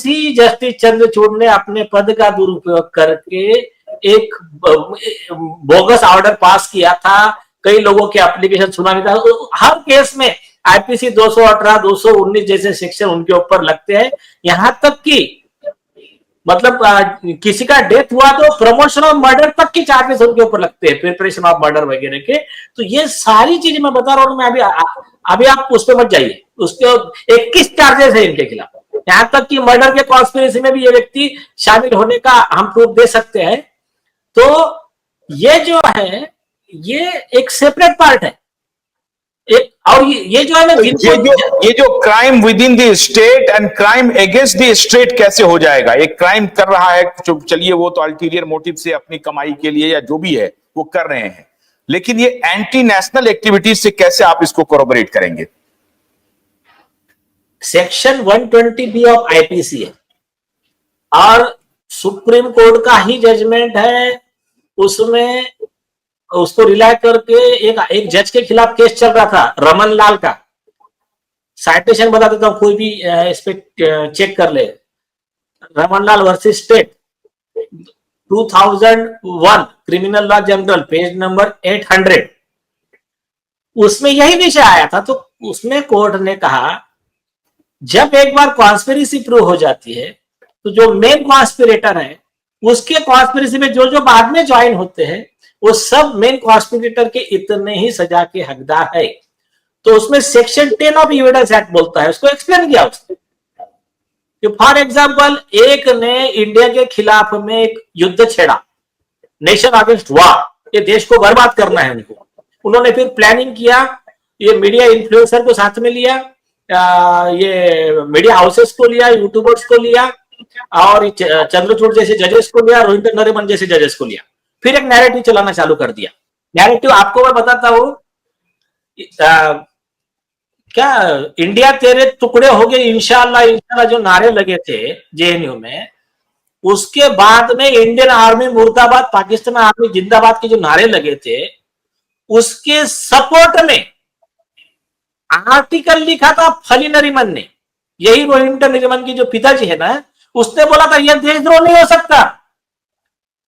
इसी जस्टिस चंद्रचूड़ ने अपने पद का दुरुपयोग करके एक बोगस ऑर्डर पास किया था, कई लोगों के एप्लीकेशन सुना नहीं था। हर केस में आईपीसी 218, 219 जैसे सेक्शन उनके ऊपर लगते हैं। यहां तक कि मतलब किसी का डेथ हुआ तो प्रमोशन ऑफ मर्डर तक की चार्जेस उनके ऊपर लगते हैं, प्रिपरेशन ऑफ मर्डर वगैरह के। तो ये सारी चीजें मैं बता रहा हूँ। मैं अभी आप उस पर मत जाइए, उसके 21 चार्जेस है इनके खिलाफ। यहां तक कि मर्डर के कॉन्स्पिरेसी में भी ये व्यक्ति शामिल होने का हम प्रूफ दे सकते हैं। तो ये जो है ये एक सेपरेट पार्ट है। और ये जो है ना, ये जो crime with in the state and crime against the state कैसे हो जाएगा? एक क्राइम कर रहा है, चलिए वो तो अल्टीरियर मोटिव से अपनी कमाई के लिए या जो भी है वो कर रहे हैं, लेकिन ये एंटी नेशनल एक्टिविटीज से कैसे आप इसको कोरोबरेट करेंगे? सेक्शन 120B ऑफ आईपीसी है और सुप्रीम कोर्ट का ही जजमेंट है। उसमें उसको रिलाय करके एक जज के खिलाफ केस चल रहा था, रमन लाल का। साइटेशन बता देता हूं, कोई भी इस पे चेक कर ले। Raman Lal versus state 2001 criminal law journal, page number 800। उसमें यही विषय आया था। तो उसमें कोर्ट ने कहा जब एक बार कॉन्स्पिरेसी प्रूव हो जाती है तो जो मेन कॉन्स्पिरेटर है उसके कॉन्स्पिरेसी में जो जो बाद में ज्वाइन होते हैं वो सब मेन कॉन्स्पिरेटर के इतने ही सजा के हकदार है। तो उसमें सेक्शन 10 ऑफ एविडेंस एक्ट बोलता है, उसको एक्सप्लेन किया उसने। फॉर एग्जाम्पल, एक ने इंडिया के खिलाफ में एक युद्ध छेड़ा, नेशन अगेंस्ट वॉर, ये देश को बर्बाद करना है उनको। उन्होंने फिर प्लानिंग किया, ये मीडिया इन्फ्लुएंसर को साथ में लिया, ये मीडिया हाउसेस को लिया, यूट्यूबर्स को लिया और चंद्रचूड़ जैसे जजेस को लिया, रोहिंटन नरीमन जैसे जजेस को लिया। फिर एक नैरेटिव चलाना चालू कर दिया। नैरेटिव आपको मैं बताता हूं, क्या इंडिया तेरे टुकड़े हो गए इंशाअल्लाह इंशाअल्लाह जो नारे लगे थे जेएनयू में, उसके बाद में इंडियन आर्मी मुर्दाबाद, पाकिस्तान आर्मी जिंदाबाद के जो नारे लगे थे उसके सपोर्ट में आर्टिकल लिखा था फली नरीमन ने। यही रोहिंटन नरीमन की जो पिताजी है ना, उसने बोला था यह देशद्रोह नहीं हो सकता।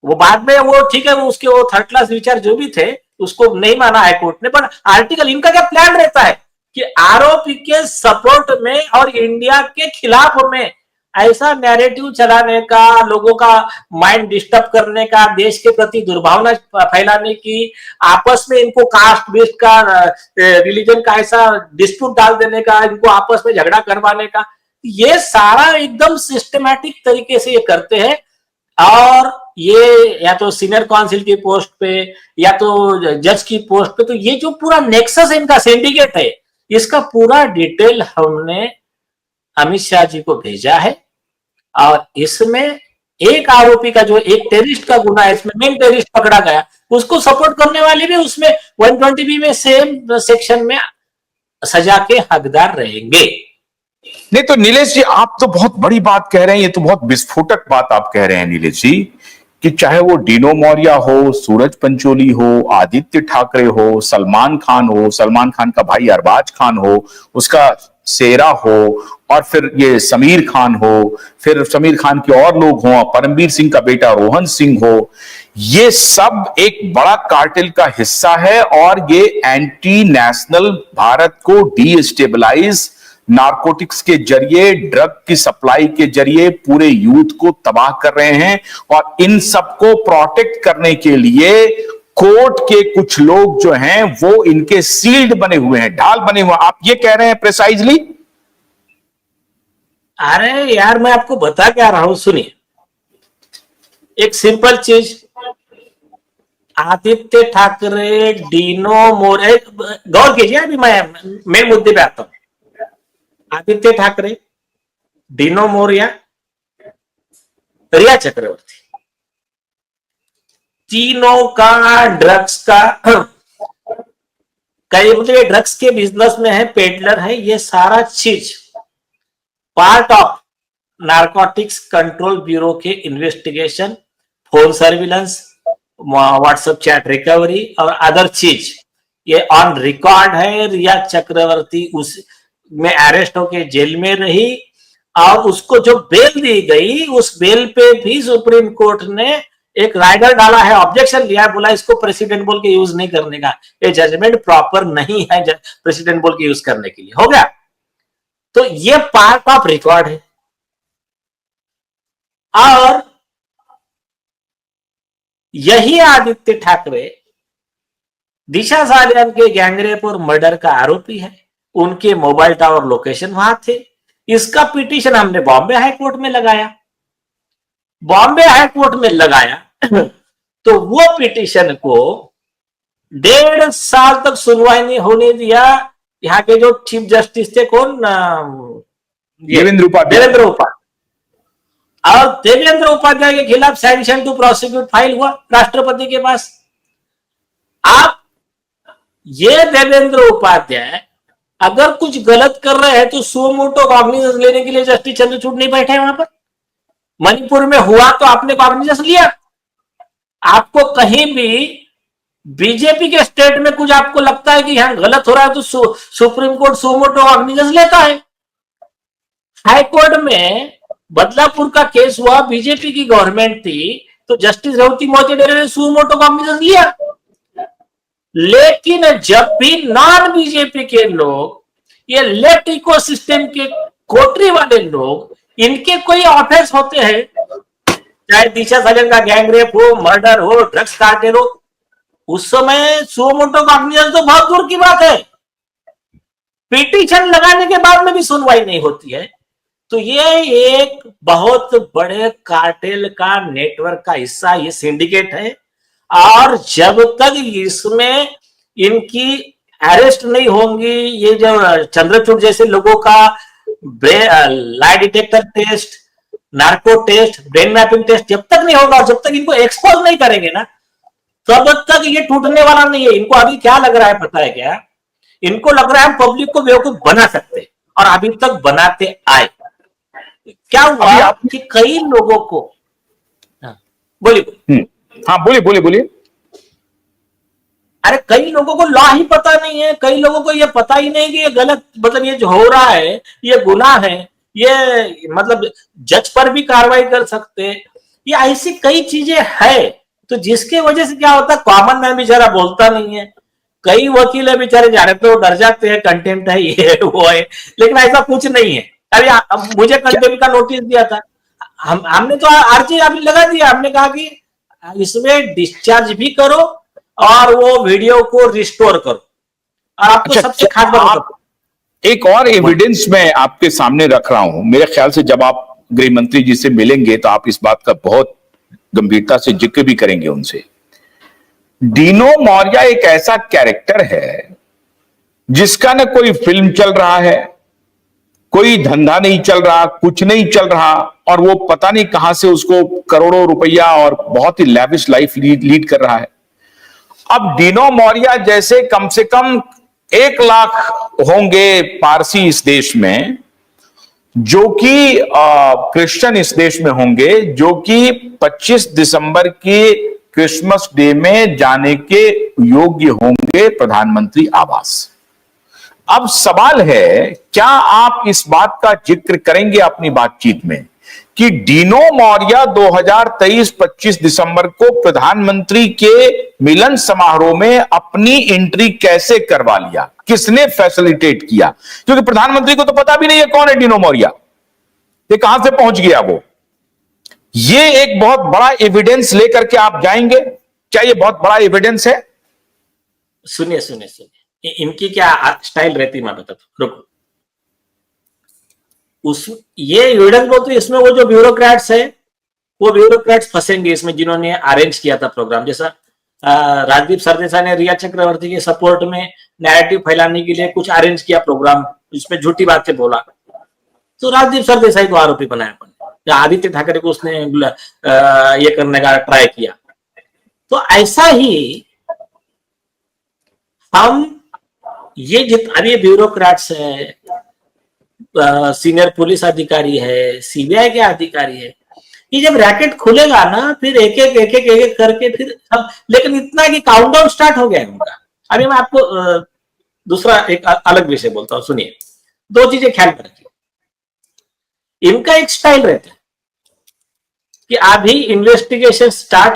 वो बाद में वो ठीक है, वो उसके वो थर्ड क्लास विचार जो भी थे उसको नहीं माना हाईकोर्ट ने, पर आर्टिकल इनका क्या प्लान रहता है कि आरोपी के सपोर्ट में और इंडिया के खिलाफ में ऐसा नैरेटिव चलाने का, लोगों का माइंड डिस्टर्ब करने का, देश के प्रति दुर्भावना फैलाने की, आपस में इनको कास्ट बेस्ड का, रिलीजन का ऐसा डिस्प्यूट डाल देने का, इनको आपस में झगड़ा करवाने का, ये सारा एकदम सिस्टमैटिक तरीके से ये करते हैं। और ये या तो सीनियर काउंसिल की पोस्ट पे या तो जज की पोस्ट पे, तो ये जो पूरा नेक्सस इनका सिंडिकेट है, इसका पूरा डिटेल हमने अमित शाह जी को भेजा है। और इसमें एक आरोपी का जो एक टेररिस्ट का गुना है, इसमें मेन टेररिस्ट पकड़ा गया, उसको सपोर्ट करने वाले भी उसमें 120B में सेम सेक्शन में सजा के हकदार रहेंगे। नहीं तो नीलेश जी, आप तो बहुत बड़ी बात कह रहे हैं, ये तो बहुत विस्फोटक बात आप कह रहे हैं नीलेश जी, कि चाहे वो डीनो मौर्य हो, सूरज पंचोली हो, आदित्य ठाकरे हो, सलमान खान हो, सलमान खान का भाई अरबाज खान हो, उसका सेरा हो, और फिर ये समीर खान हो, फिर समीर खान के और लोग हों, परमवीर सिंह का बेटा रोहन सिंह हो, ये सब एक बड़ा कार्टेल का हिस्सा है और ये एंटी नेशनल भारत को डीस्टेबलाइज, नारकोटिक्स के जरिए, ड्रग की सप्लाई के जरिए पूरे यूथ को तबाह कर रहे हैं। और इन सबको प्रोटेक्ट करने के लिए कोर्ट के कुछ लोग जो हैं वो इनके सील्ड बने हुए हैं, ढाल बने हुए हैं। आप ये कह रहे हैं प्रिसाइजली? अरे यार, मैं आपको बता क्या रहा हूं, सुनिए एक सिंपल चीज। आदित्य ठाकरे, डीनो मौर्य, गौर कीजिए, अभी मैं मेन मुद्दे पे आता हूं। आदित्य ठाकरे, डीनो मौर्य, रिया चक्रवर्ती, तीनों का ड्रग्स का कई मतलब ड्रग्स के बिजनेस में है, पेडलर है। ये सारा चीज part of narcotics control bureau के investigation, phone surveillance, WhatsApp chat recovery और अदर चीज ये ऑन रिकॉर्ड है। रिया चक्रवर्ती उस में अरेस्ट होके जेल में रही और उसको जो बेल दी गई, उस बेल पे भी सुप्रीम कोर्ट ने एक राइडर डाला है, ऑब्जेक्शन लिया है, बोला इसको प्रेसिडेंट बोल के यूज नहीं करने का, ये जजमेंट प्रॉपर नहीं है प्रेसिडेंट बोल के यूज करने के लिए। हो गया, तो ये पार्ट ऑफ रिकॉर्ड है। और यही आदित्य ठाकरे दिशा सालियान के गैंगरेप और मर्डर का आरोपी है, उनके मोबाइल टावर लोकेशन वहां थे। इसका पिटीशन हमने बॉम्बे हाई कोर्ट में लगाया, बॉम्बे हाई कोर्ट में लगाया तो वो पिटीशन को 1.5 साल तक सुनवाई नहीं होने दिया। यहाँ के जो चीफ जस्टिस थे, कौन, देवेंद्र उपाध्याय, और देवेंद्र उपाध्याय के खिलाफ सैंक्शन टू प्रोसिक्यूट फाइल हुआ राष्ट्रपति के पास। आप ये देवेंद्र उपाध्याय अगर कुछ गलत कर रहे हैं तो सो मोटो कॉग्निजेंस लेने के लिए जस्टिस चंद्रचूड़ नहीं बैठे वहां पर। मणिपुर में हुआ तो आपने कॉग्निजेंस लिया। आपको कहीं भी बीजेपी के स्टेट में कुछ आपको लगता है कि यहां गलत हो रहा है तो सुप्रीम कोर्ट सो मोटो कॉग्निजेंस लेता है। हाई कोर्ट में बदलापुर का केस हुआ, बीजेपी की गवर्नमेंट थी, तो जस्टिस रेवती मोहते ने सो मोटो कॉग्निजेंस लिया। लेकिन जब भी नॉन बीजेपी के लोग, ये लेफ्ट इकोसिस्टम के कोटरी वाले लोग, इनके कोई ऑफेंस होते हैं, चाहे दिशा सालियान का गैंगरेप हो, मर्डर हो, ड्रग्स कार्टेल हो, उस समय सो मोटो कॉग्निजेंस तो बहुत दूर की बात है। पिटीशन लगाने के बाद में भी सुनवाई नहीं होती है। तो ये एक बहुत बड़े कार्टेल का नेटवर्क का हिस्सा, ये सिंडिकेट है। और जब तक इसमें इनकी अरेस्ट नहीं होंगी, ये जो चंद्रचूड़ जैसे लोगों का lie detector test, narco test, brain mapping test जब तक नहीं होगा, जब तक इनको एक्सपोज नहीं करेंगे ना, तब तक ये टूटने वाला नहीं है। इनको अभी क्या लग रहा है पता है क्या? इनको लग रहा है हम पब्लिक को बेवकूफ बना सकते, और अभी तक बनाते आए। क्या हुआ कि कई लोगों को, बोलिए, हाँ बोलिए। अरे कई लोगों को लॉ ही पता नहीं है, कई लोगों को ये पता ही नहीं कि ये गलत, मतलब ये जो हो रहा है ये गुनाह है, ये मतलब जज पर भी कार्रवाई कर सकते, ये ऐसी कई चीजें है। तो जिसके वजह से क्या होता है, कॉमन मैन बेचारा बोलता नहीं है। कई वकील है बेचारे, जाने तो डर जाते हैं, कंटेम्प्ट है, ये वो है, लेकिन ऐसा कुछ नहीं है। अरे मुझे कंटेम्प्ट का नोटिस दिया था, हमने तो आरजी अभी लगा दिया, हमने कहा कि इसमें डिस्चार्ज भी करो और वो वीडियो को रिस्टोर करो। और आपको सबसे खास बात, एक और एविडेंस मैं आपके सामने रख रहा हूं। मेरे ख्याल से जब आप गृह मंत्री जी से मिलेंगे तो आप इस बात का बहुत गंभीरता से जिक्र भी करेंगे उनसे। डीनो मौर्य एक ऐसा कैरेक्टर है जिसका न कोई फिल्म चल रहा है, कोई धंधा नहीं चल रहा, कुछ नहीं चल रहा, और वो पता नहीं कहां से उसको करोड़ों रुपया और बहुत ही लैविश लाइफ लीड कर रहा है। अब डीनो मौर्य जैसे कम से कम 1 लाख होंगे पारसी इस देश में, जो कि क्रिश्चियन इस देश में होंगे, जो कि 25 दिसंबर की क्रिसमस डे में जाने के योग्य होंगे प्रधानमंत्री आवास। अब सवाल है, क्या आप इस बात का जिक्र करेंगे अपनी बातचीत में कि डीनो मौर्य 2023-25 दिसंबर को प्रधानमंत्री के मिलन समारोह में अपनी एंट्री कैसे करवा लिया, किसने फैसिलिटेट किया? क्योंकि प्रधानमंत्री को तो पता भी नहीं है कौन है डीनो मौर्य, ये कहां से पहुंच गया वो। ये एक बहुत बड़ा एविडेंस लेकर के आप जाएंगे, क्या ये बहुत बड़ा एविडेंस है? सुनिए, इनकी क्या स्टाइल रहती मैं बताता हूं, रुको। ये एविडेंस बोलते, इसमें वो जो ब्यूरोक्रेट्स है, वो ब्यूरोक्रेट्स फंसेंगे इसमें, जिन्होंने अरेंज किया था प्रोग्राम। जैसा राजदीप सरदेसाई ने रिया चक्रवर्ती के सपोर्ट में नैरेटिव फैलाने के लिए कुछ अरेंज किया प्रोग्राम, जिसमें झूठी बातें बोला, तो राजदीप सरदेसाई को आरोपी बनाया, या आदित्य ठाकरे को उसने ये करने का ट्राई किया। तो ऐसा ही हम ये जितने ब्यूरोक्रेट्स है, सीनियर पुलिस अधिकारी है, सीबीआई के अधिकारी है, ये जब रैकेट खुलेगा ना, फिर एक एक करके फिर सब, लेकिन इतना कि काउंटडाउन स्टार्ट हो गया है उनका। अभी मैं आपको दूसरा एक अलग विषय बोलता हूं, सुनिए। 2 चीजें ख्याल में रखिए। इनका एक स्टाइल रहता है कि अभी इन्वेस्टिगेशन स्टार्ट